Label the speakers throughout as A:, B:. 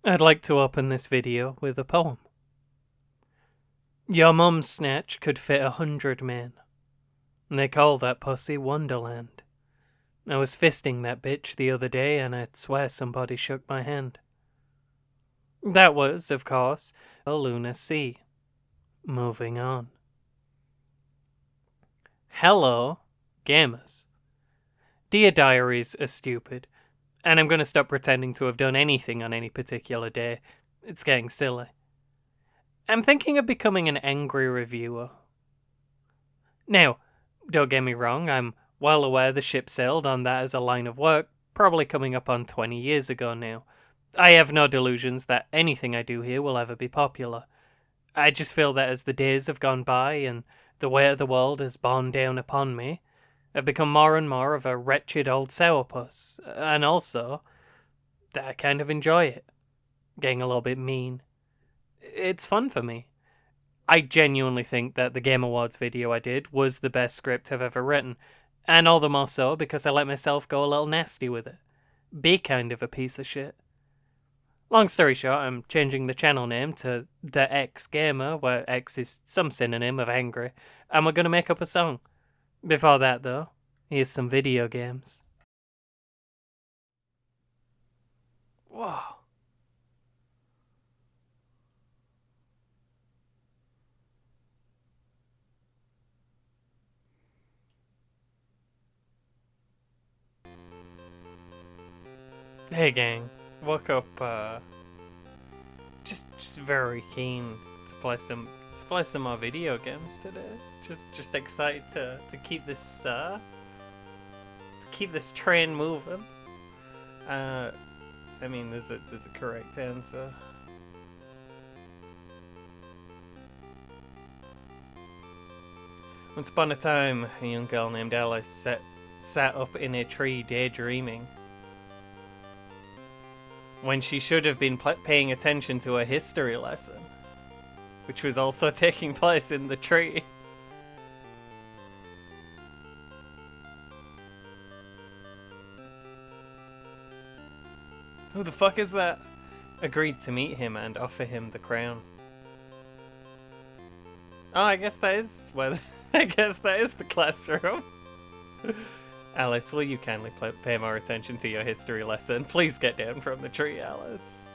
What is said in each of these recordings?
A: I'd like to open this video with a poem. Your mum's snatch could fit 100 men. They call that pussy Wonderland. I was fisting that bitch the other day and I'd swear somebody shook my hand. That was, of course, a Luna C. Moving on. Hello, gamers. Dear diaries are stupid, and I'm going to stop pretending to have done anything on any particular day. It's getting silly. I'm thinking of becoming an angry reviewer. Now, don't get me wrong, I'm well aware the ship sailed on that as a line of work, probably coming up on 20 years ago now. I have no delusions that anything I do here will ever be popular. I just feel that as the days have gone by and the weight of the world has borne down upon me, I've become more and more of a wretched old sourpuss, and also that I kind of enjoy it. Getting a little bit mean. It's fun for me. I genuinely think that the Game Awards video I did was the best script I've ever written, and all the more so because I let myself go a little nasty with it. Be kind of a piece of shit. Long story short, I'm changing the channel name to The X Gamer, where X is some synonym of angry, and we're going to make up a song. Before that, though, here's some video games. Whoa. Hey gang, woke up just very keen to play some more video games today. Just excited to keep this train moving. I mean there's a correct answer. Once upon a time, a young girl named Alice sat up in a tree daydreaming, when she should have been paying attention to a history lesson, which was also taking place in the tree. Who the fuck is that? Agreed to meet him and offer him the crown. Oh, I guess that is the classroom. Alice, will you kindly pay more attention to your history lesson? Please get down from the tree, Alice.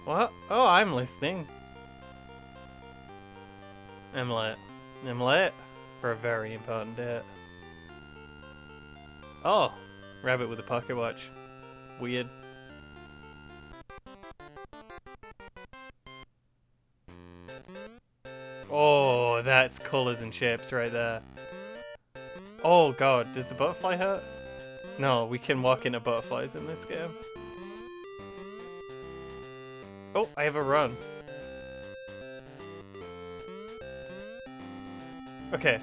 A: What? Oh, I'm listening. I'm late. I'm late for a very important date. Oh, rabbit with a pocket watch. Weird. Oh, that's colours and shapes right there. Oh god, does the butterfly hurt? No, we can walk into butterflies in this game. Oh, I have a run. Okay.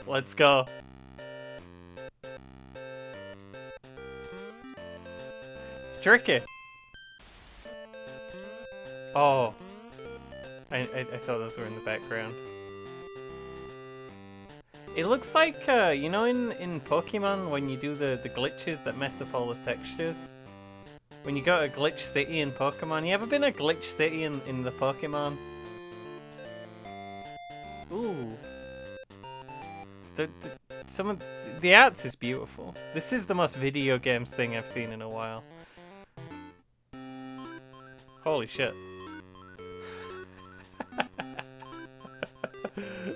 A: Let's go. It's tricky. Oh. I thought those were in the background. It looks like, you know in Pokemon when you do the glitches that mess up all the textures? When you go to a glitch city in Pokemon, you ever been a glitch city in the Pokemon? Ooh. Some of the arts is beautiful. This is the most video games thing I've seen in a while. Holy shit.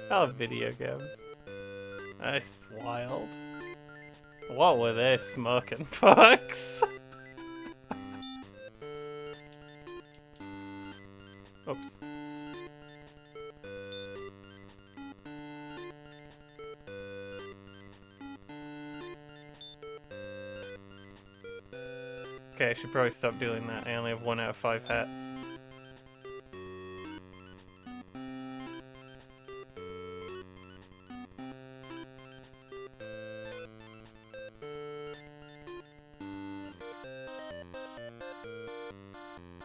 A: I love video games. That's wild. What were they smoking, folks? Oops. Okay, I should probably stop doing that. I only have 1 out of 5 hats.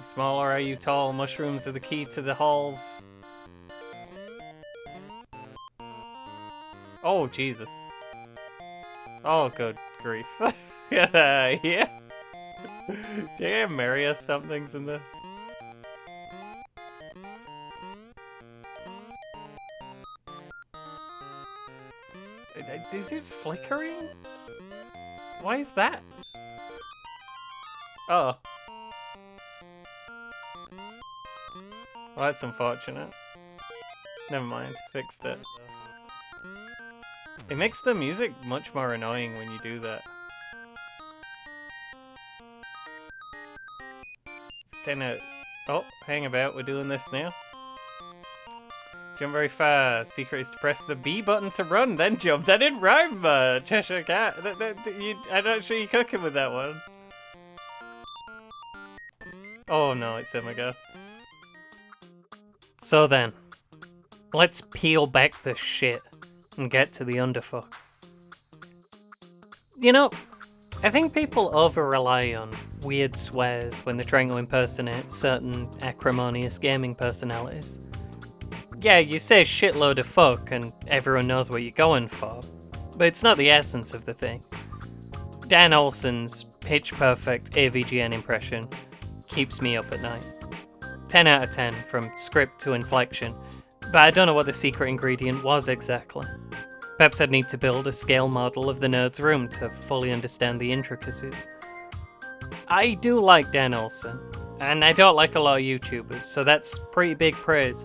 A: Small or are you tall? Mushrooms are the key to the halls. Oh, Jesus. Oh, good grief. Yeah. Do you get Mario stomp things in this? Is it flickering? Why is that? Oh. Well, that's unfortunate. Never mind, fixed it. It makes the music much more annoying when you do that. Kinda... Oh, hang about, we're doing this now. Jump very fast. Secret is to press the B button to run, then jump. That didn't rhyme, Cheshire Cat. I'm not sure you're cooking with that one. Oh no, it's him again. So then, let's peel back the shit and get to the underfuck. You know, I think people over-rely on weird swears when they're trying to impersonate certain acrimonious gaming personalities. Yeah, you say shitload of fuck and everyone knows what you're going for, but it's not the essence of the thing. Dan Olsen's pitch-perfect AVGN impression keeps me up at night. 10 out of 10 from script to inflection, but I don't know what the secret ingredient was exactly. Perhaps I'd need to build a scale model of the nerd's room to fully understand the intricacies. I do like Dan Olsen, and I don't like a lot of YouTubers, so that's pretty big praise.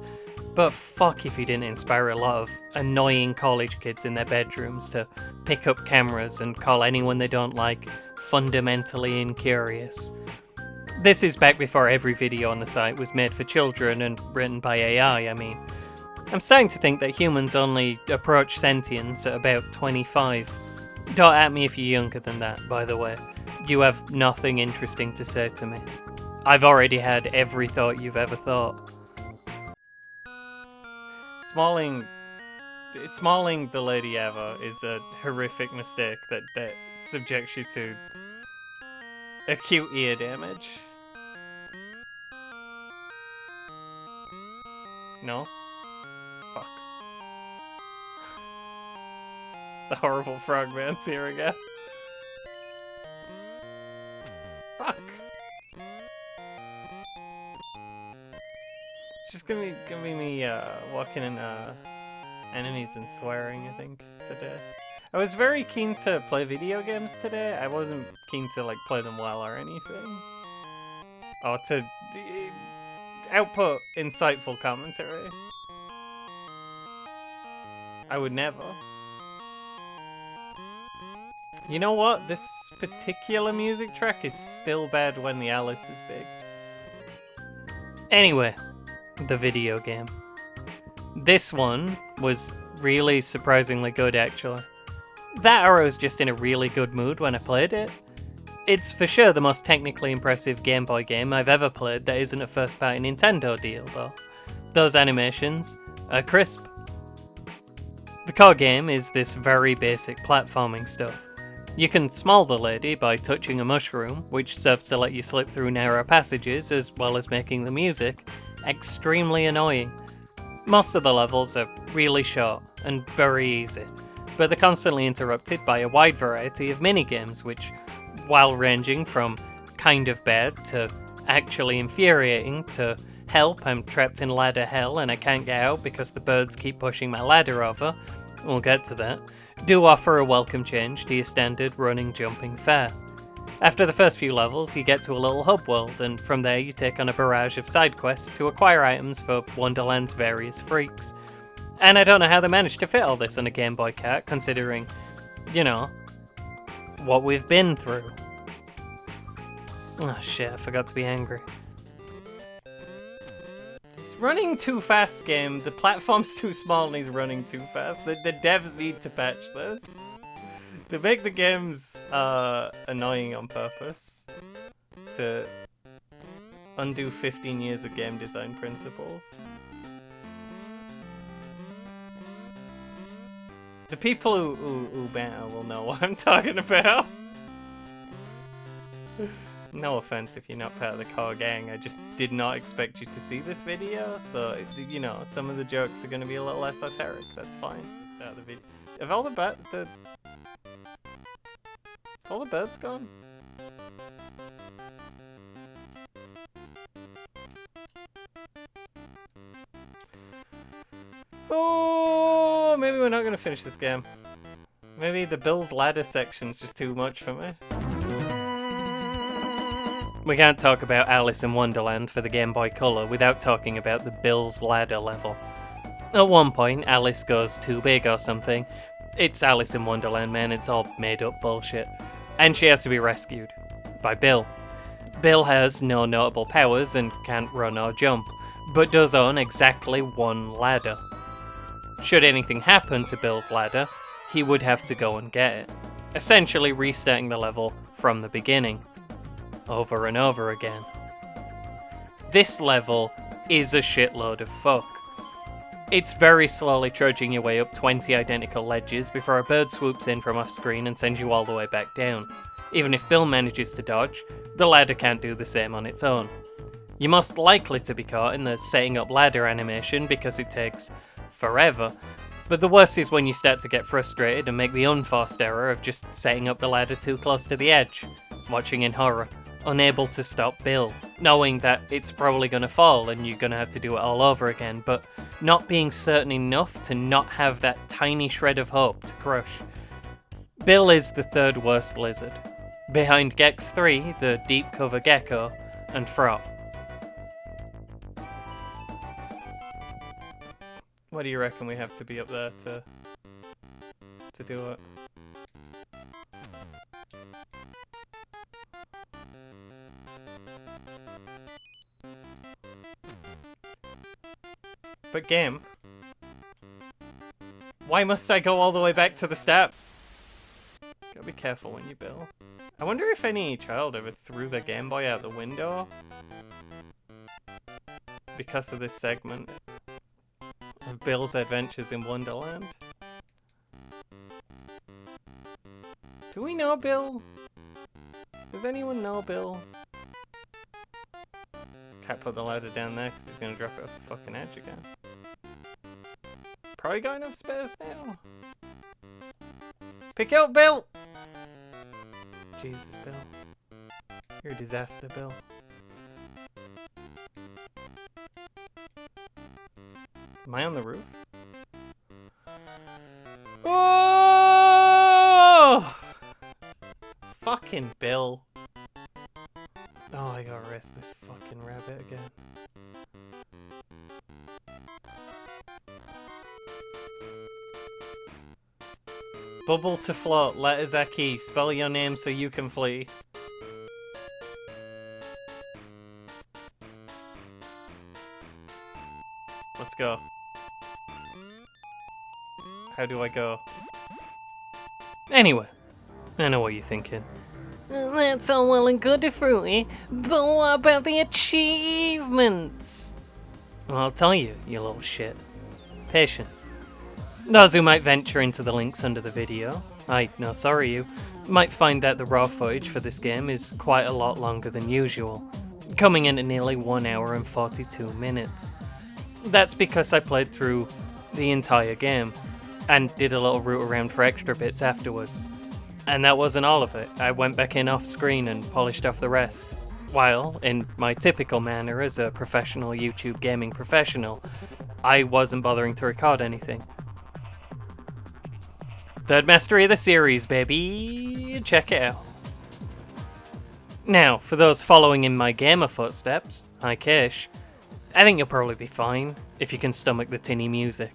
A: But fuck if he didn't inspire a lot of annoying college kids in their bedrooms to pick up cameras and call anyone they don't like fundamentally incurious. This is back before every video on the site was made for children and written by AI, I mean. I'm starting to think that humans only approach sentience at about 25. Don't at me if you're younger than that, by the way. You have nothing interesting to say to me. I've already had every thought you've ever thought. Smalling the Lady Ava is a horrific mistake that subjects you to acute ear damage. No? Fuck. The horrible frogman's here again. Fuck. It's just gonna be me walking in enemies and swearing, I think, today. I was very keen to play video games today. I wasn't keen to like play them well or anything. Or to output insightful commentary. I would never. You know what? This particular music track is still bad when the Alice is big. Anyway, the video game. This one was really surprisingly good, actually. That or I was just in a really good mood when I played it. It's for sure the most technically impressive Game Boy game I've ever played that isn't a first-party Nintendo deal, though. Those animations are crisp. The core game is this very basic platforming stuff. You can small the lady by touching a mushroom, which serves to let you slip through narrow passages as well as making the music extremely annoying. Most of the levels are really short and very easy, but they're constantly interrupted by a wide variety of minigames which, while ranging from kind of bad to actually infuriating to help, I'm trapped in ladder hell and I can't get out because the birds keep pushing my ladder over, we'll get to that, do offer a welcome change to your standard running jumping fare. After the first few levels, you get to a little hub world, and from there you take on a barrage of side quests to acquire items for Wonderland's various freaks. And I don't know how they managed to fit all this on a Game Boy Cat, considering, you know, what we've been through. Oh shit, I forgot to be angry. It's running too fast, game. The platform's too small and he's running too fast. The devs need to patch this. They make the games annoying on purpose to undo 15 years of game design principles. The people who banter will know what I'm talking about. No offense if you're not part of the core gang, I just did not expect you to see this video, so, you know, some of the jokes are going to be a little esoteric, that's fine. Start the video. Of all the All the birds gone? Oh, maybe we're not going to finish this game. Maybe the Bill's Ladder section's just too much for me. We can't talk about Alice in Wonderland for the Game Boy Color without talking about the Bill's Ladder level. At one point, Alice goes too big or something. It's Alice in Wonderland, man, it's all made up bullshit. And she has to be rescued by Bill. Bill has no notable powers and can't run or jump, but does own exactly one ladder. Should anything happen to Bill's ladder, he would have to go and get it, essentially restarting the level from the beginning, over and over again. This level is a shitload of fuck. It's very slowly trudging your way up 20 identical ledges before a bird swoops in from off screen and sends you all the way back down. Even if Bill manages to dodge, the ladder can't do the same on its own. You're most likely to be caught in the setting up ladder animation because it takes forever, but the worst is when you start to get frustrated and make the unforced error of just setting up the ladder too close to the edge, watching in horror, unable to stop Bill, knowing that it's probably going to fall and you're going to have to do it all over again, but not being certain enough to not have that tiny shred of hope to crush. Bill is the third worst lizard, behind Gex 3, the deep cover gecko, and Frog. What do you reckon we have to be up there to do it? But game, why must I go all the way back to the start? Gotta be careful when you Bill. I wonder if any child ever threw their Game Boy out the window because of this segment of Bill's adventures in Wonderland. Do we know Bill? Does anyone know Bill? Can't put the ladder down there because he's gonna drop it off the fucking edge again. Probably got enough space now. Pick up, Bill! Jesus, Bill. You're a disaster, Bill. Am I on the roof? Oh! Fucking Bill. Oh, I gotta rest this fucking rabbit again. Bubble to float, letters are key. Spell your name so you can flee. Let's go. How do I go? Anyway, I know what you're thinking. That's all well and good, Fruity, but what about the achievements? Well, I'll tell you, you little shit. Patience. Those who might venture into the links under the video, you, might find that the raw footage for this game is quite a lot longer than usual, coming in at nearly 1 hour and 42 minutes. That's because I played through the entire game, and did a little route around for extra bits afterwards. And that wasn't all of it. I went back in off screen and polished off the rest. While, in my typical manner as a professional YouTube gaming professional, I wasn't bothering to record anything. Third mastery of the series, baby! Check it out. Now, for those following in my gamer footsteps, hi Kish, I think you'll probably be fine, if you can stomach the tinny music.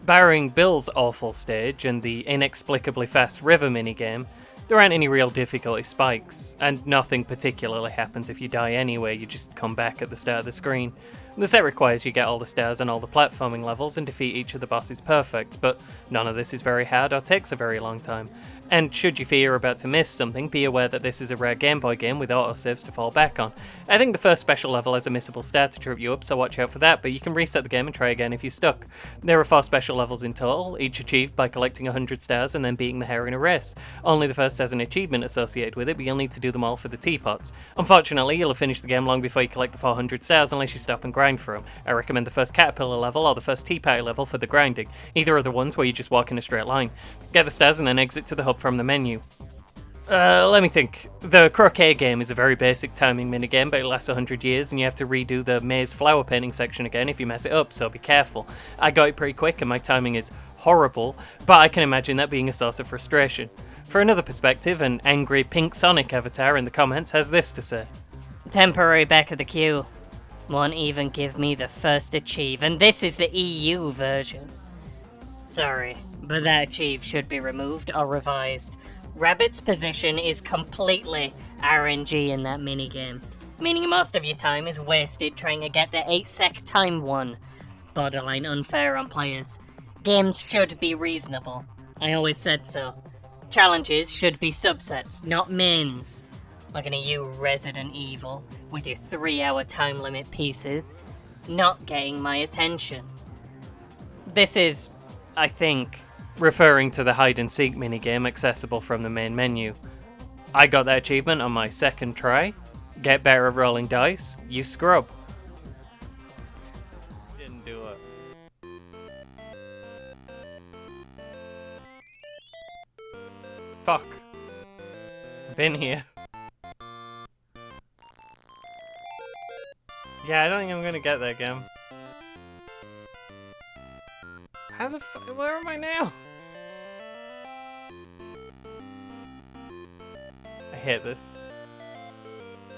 A: Barring Bill's awful stage and the inexplicably fast river minigame, there aren't any real difficulty spikes, and nothing particularly happens if you die anyway, you just come back at the start of the screen. The set requires you get all the stars on all the platforming levels and defeat each of the bosses perfect, but none of this is very hard or takes a very long time. And should you fear you're about to miss something, be aware that this is a rare Game Boy game with autosaves to fall back on. I think the first special level has a missable star to trip you up, so watch out for that, but you can reset the game and try again if you're stuck. There are 4 special levels in total, each achieved by collecting 100 stars and then beating the hare in a race. Only the first has an achievement associated with it, but you'll need to do them all for the teapots. Unfortunately, you'll have finished the game long before you collect the 400 stars unless you stop and grind for them. I recommend the first caterpillar level or the first tea party level for the grinding. Either are the ones where you just walk in a straight line. Get the stars and then exit to the hub from the menu. Let me think. The croquet game is a very basic timing minigame, but it lasts 100 years, and you have to redo the maze flower painting section again if you mess it up, so be careful. I got it pretty quick, and my timing is horrible, but I can imagine that being a source of frustration. For another perspective, an angry pink Sonic avatar in the comments has this to say.
B: Temporary back of the queue. Won't even give me the first achieve, and this is the EU version. Sorry, but that achieve should be removed or revised. Rabbit's position is completely RNG in that minigame, meaning most of your time is wasted trying to get the 8-sec time one. Borderline unfair on players. Games should be reasonable. I always said so. Challenges should be subsets, not mains. Looking at you, Resident Evil, with your 3-hour time limit pieces, not getting my attention.
A: This is, I think, referring to the hide-and-seek minigame accessible from the main menu. I got that achievement on my second try. Get better at rolling dice, you scrub. Didn't do it. Fuck. Been here. Yeah, I don't think I'm gonna get that game. How the where am I now? I hate this.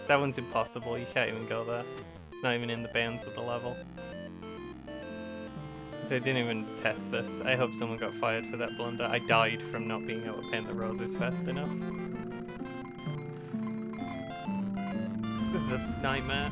A: That one's impossible, you can't even go there. It's not even in the bounds of the level. They didn't even test this. I hope someone got fired for that blunder. I died from not being able to paint the roses fast enough. This is a nightmare.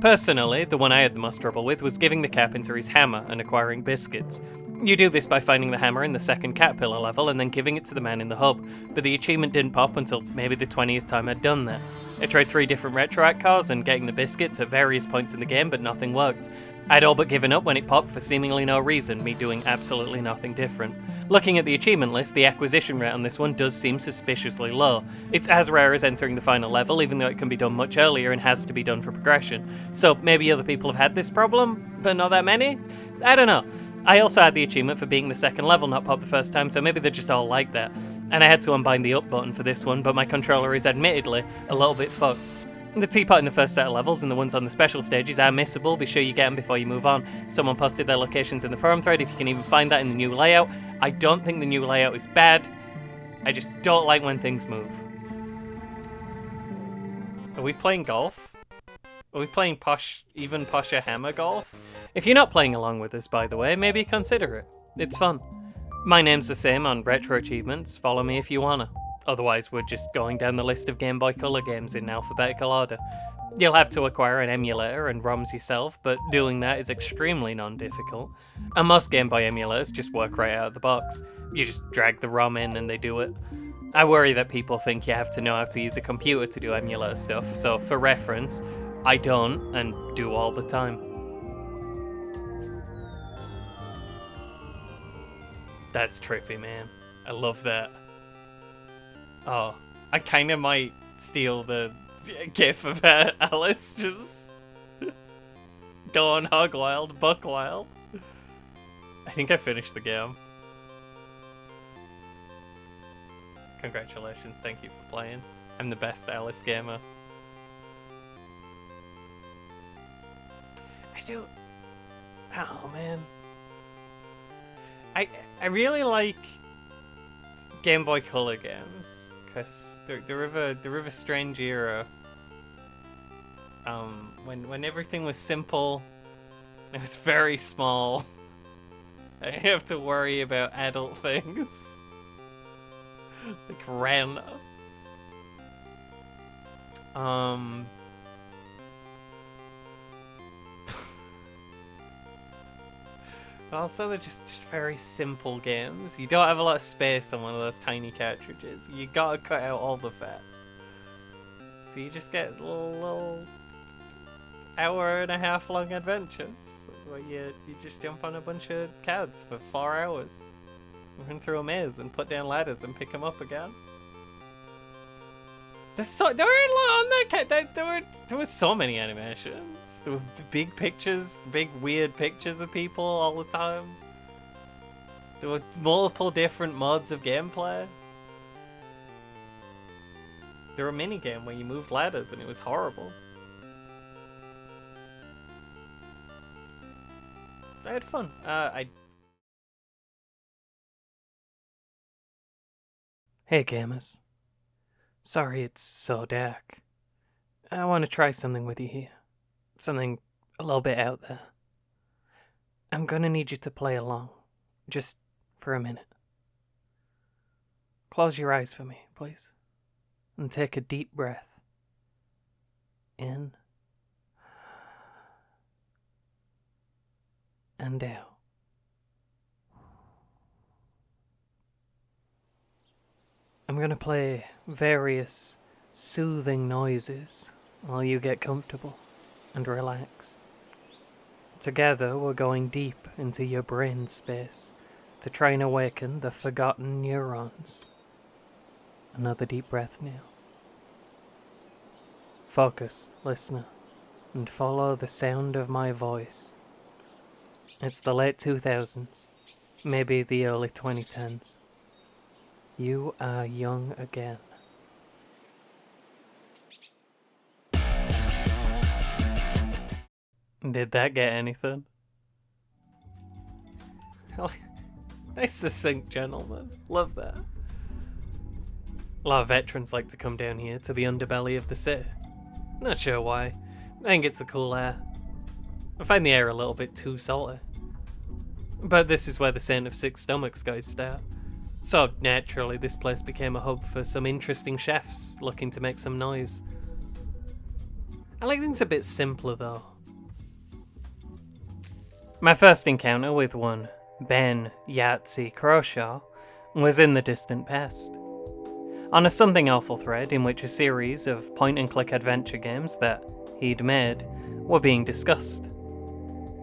A: Personally, the one I had the most trouble with was giving the carpenter his hammer and acquiring biscuits. You do this by finding the hammer in the second caterpillar level and then giving it to the man in the hub, but the achievement didn't pop until maybe the 20th time I'd done that. I tried 3 different RetroAct cars and getting the biscuits at various points in the game, but nothing worked. I'd all but given up when it popped for seemingly no reason, me doing absolutely nothing different. Looking at the achievement list, the acquisition rate on this one does seem suspiciously low. It's as rare as entering the final level, even though it can be done much earlier and has to be done for progression. So maybe other people have had this problem, but not that many? I don't know. I also had the achievement for being the second level not pop the first time, so maybe they're just all like that. And I had to unbind the up button for this one, but my controller is admittedly a little bit fucked. The teapot in the first set of levels and the ones on the special stages are missable. Be sure you get them before you move on. Someone posted their locations in the forum thread if you can even find that in the new layout. I don't think the new layout is bad. I just don't like when things move. Are we playing golf? Are we playing even posher hammer golf? If you're not playing along with us, by the way, maybe consider it. It's fun. My name's the same on Retro Achievements. Follow me if you wanna. Otherwise, we're just going down the list of Game Boy Color games in alphabetical order. You'll have to acquire an emulator and ROMs yourself, but doing that is extremely non-difficult. And most Game Boy emulators just work right out of the box. You just drag the ROM in and they do it. I worry that people think you have to know how to use a computer to do emulator stuff, so for reference, I don't, and do all the time. That's trippy, man. I love that. Oh, I kind of might steal the gif of Alice just going hog wild, buck wild. I think I finished the game. Congratulations, thank you for playing. I'm the best Alice gamer. Oh man. I really like Game Boy Color games because they're of a strange era. When everything was simple, it was very small. I didn't have to worry about adult things like Ren. Also, they're just very simple games. You don't have a lot of space on one of those tiny cartridges. You gotta cut out all the fat. So you just get little hour-and-a-half long adventures where you just jump on a bunch of cads for 4 hours, run through a maze and put down ladders and pick them up again. There were so many animations. There were big pictures, big weird pictures of people all the time. There were multiple different modes of gameplay. There were a minigame where you moved ladders and it was horrible. I had fun. Hey gamers. Sorry it's so dark. I want to try something with you here. Something a little bit out there. I'm gonna need you to play along. Just for a minute. Close your eyes for me, please. And take a deep breath. In. And out. I'm gonna play various soothing noises while you get comfortable and relax. Together we're going deep into your brain space to try and awaken the forgotten neurons. Another deep breath now. Focus, listener, and follow the sound of my voice. It's the late 2000s, maybe the early 2010s. You are young again. Did that get anything? Nice succinct gentleman. Love that. A lot of veterans like to come down here to the underbelly of the city. Not sure why. I think it's the cool air. I find the air a little bit too salty. But this is where the Saint of Six Stomachs guys start. So naturally this place became a hub for some interesting chefs looking to make some noise. I like things a bit simpler though. My first encounter with one Ben Yahtzee Croshaw was in the distant past. On a Something Awful thread in which a series of point-and-click adventure games that he'd made were being discussed.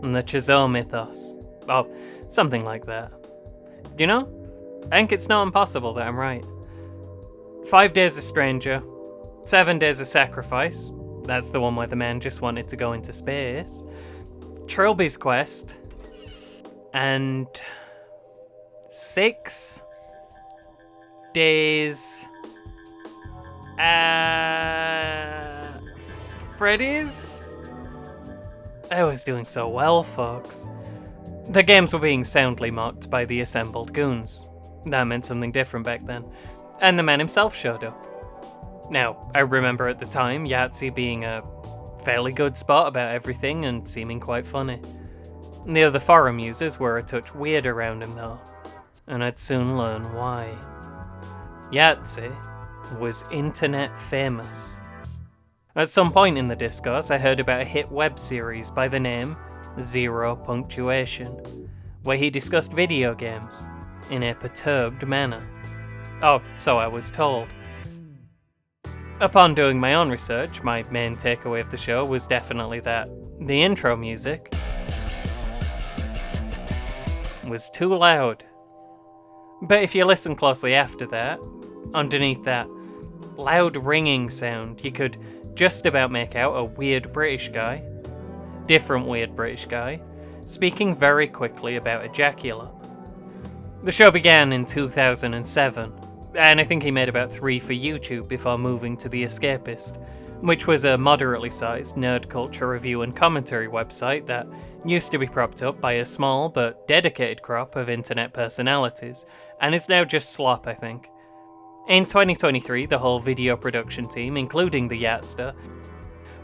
A: And the Chazot mythos. Oh, something like that. You know, I think it's not impossible that I'm right. 5 Days a Stranger, 7 Days a Sacrifice, that's the one where the man just wanted to go into space, Trilby's Quest, and 6 Days Freddy's? I was doing so well, folks. The games were being soundly mocked by the assembled goons. That meant something different back then. And the man himself showed up. Now, I remember at the time Yahtzee being a fairly good spot about everything and seeming quite funny. The other forum users were a touch weird around him though, and I'd soon learn why. Yahtzee was internet famous. At some point in the discourse I heard about a hit web series by the name Zero Punctuation, where he discussed video games in a perturbed manner. Oh, so I was told. Upon doing my own research, my main takeaway of the show was definitely that the intro music was too loud. But if you listen closely after that, underneath that loud ringing sound, you could just about make out a weird British guy, different weird British guy, speaking very quickly about ejaculate. The show began in 2007, and I think he made about 3 for YouTube before moving to The Escapist, which was a moderately sized nerd culture review and commentary website that used to be propped up by a small but dedicated crop of internet personalities, and is now just slop, I think. In 2023, the whole video production team, including the Yatster,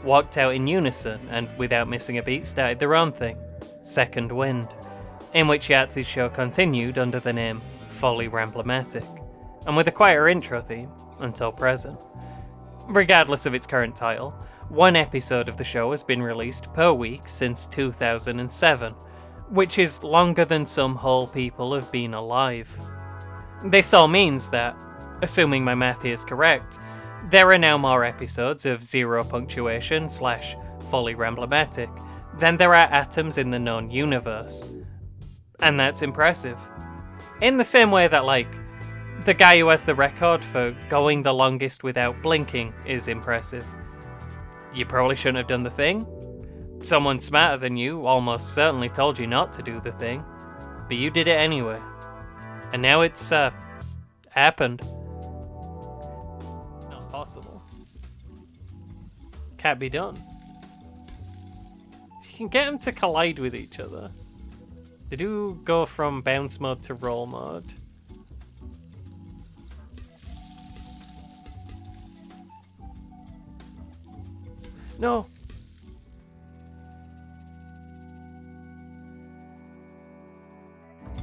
A: walked out in unison and, without missing a beat, started their own thing, Second Wind, in which Yahtzee's show continued under the name Fully Ramblematic, and with a quieter intro theme until present. Regardless of its current title, one episode of the show has been released per week since 2007, which is longer than some whole people have been alive. This all means that, assuming my math is correct, there are now more episodes of Zero Punctuation / Fully Ramblematic than there are atoms in the known universe. And that's impressive. In the same way that, like, the guy who has the record for going the longest without blinking is impressive. You probably shouldn't have done the thing. Someone smarter than you almost certainly told you not to do the thing, but you did it anyway. And now it's, happened. Not possible. Can't be done. You can get them to collide with each other. They do go from bounce mode to roll mode. No.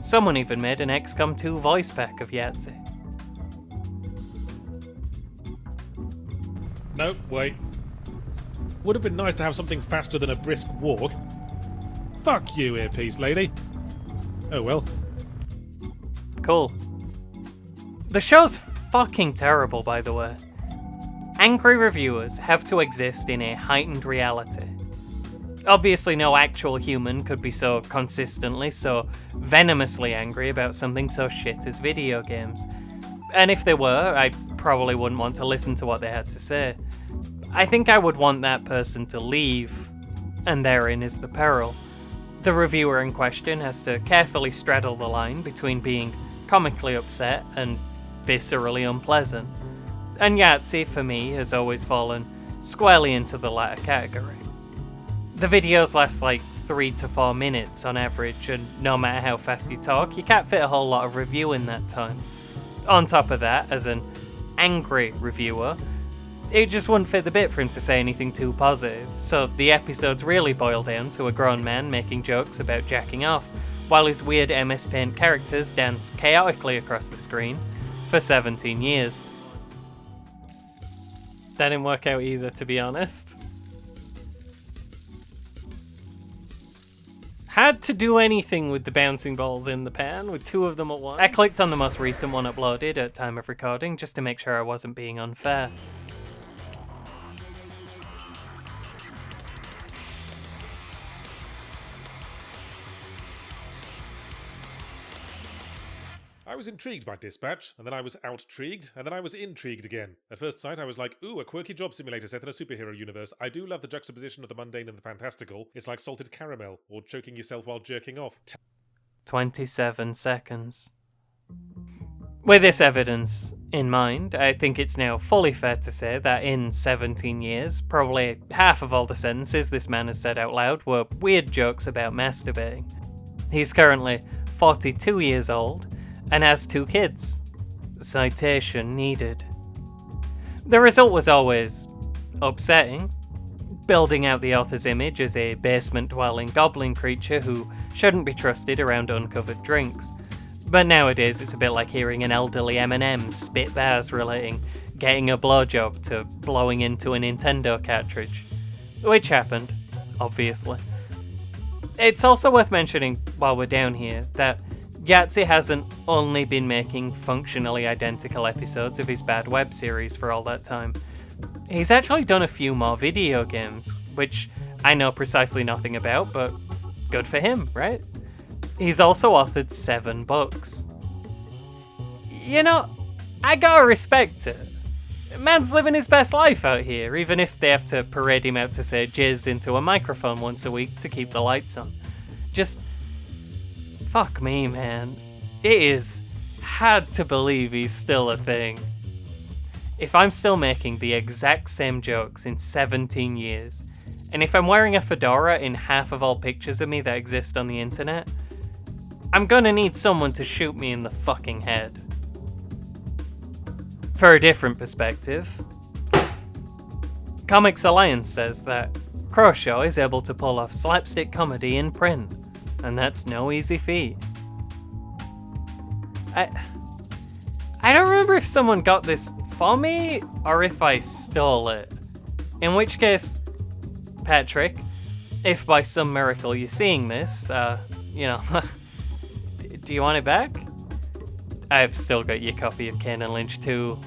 A: Someone even made an XCOM 2 voice pack of Yahtzee.
C: No, wait. Would have been nice to have something faster than a brisk walk. Fuck you, earpiece lady. Oh well.
A: Cool. The show's fucking terrible, by the way. Angry reviewers have to exist in a heightened reality. Obviously, no actual human could be so consistently, so venomously angry about something so shit as video games. And if they were, I probably wouldn't want to listen to what they had to say. I think I would want that person to leave, and therein is the peril. The reviewer in question has to carefully straddle the line between being comically upset and viscerally unpleasant. And Yahtzee, for me, has always fallen squarely into the latter category. The videos last like 3 to 4 minutes on average, and no matter how fast you talk, you can't fit a whole lot of review in that time. On top of that, as an angry reviewer, it just wouldn't fit the bit for him to say anything too positive, so the episodes really boil down to a grown man making jokes about jacking off, while his weird MS Paint characters dance chaotically across the screen for 17 years. That didn't work out either, to be honest. Had to do anything with the bouncing balls in the pan, with 2 of them at once. I clicked on the most recent one uploaded at time of recording, just to make sure I wasn't being unfair.
C: I was intrigued by Dispatch, and then I was outrigged, and then I was intrigued again. At first sight, I was like, ooh, a quirky job simulator set in a superhero universe. I do love the juxtaposition of the mundane and the fantastical. It's like salted caramel, or choking yourself while jerking off.
A: 27 seconds. With this evidence in mind, I think it's now fully fair to say that in 17 years, probably half of all the sentences this man has said out loud were weird jokes about masturbating. He's currently 42 years old, and has 2 kids. Citation needed. The result was always upsetting, building out the author's image as a basement-dwelling goblin creature who shouldn't be trusted around uncovered drinks. But nowadays it's a bit like hearing an elderly Eminem spit bars relating getting a blowjob to blowing into a Nintendo cartridge. Which happened, obviously. It's also worth mentioning, while we're down here, that Yahtzee hasn't only been making functionally identical episodes of his bad web series for all that time. He's actually done a few more video games, which I know precisely nothing about, but good for him, right? He's also authored 7 books. You know, I gotta respect it. Man's living his best life out here, even if they have to parade him out to say jizz into a microphone once a week to keep the lights on. Just fuck me, man. It is hard to believe he's still a thing. If I'm still making the exact same jokes in 17 years, and if I'm wearing a fedora in half of all pictures of me that exist on the internet, I'm gonna need someone to shoot me in the fucking head. For a different perspective, Comics Alliance says that Croshaw is able to pull off slapstick comedy in print, and that's no easy feat. I don't remember if someone got this for me or if I stole it. In which case, Patrick, if by some miracle you're seeing this, do you want it back? I've still got your copy of Kane and Lynch 2.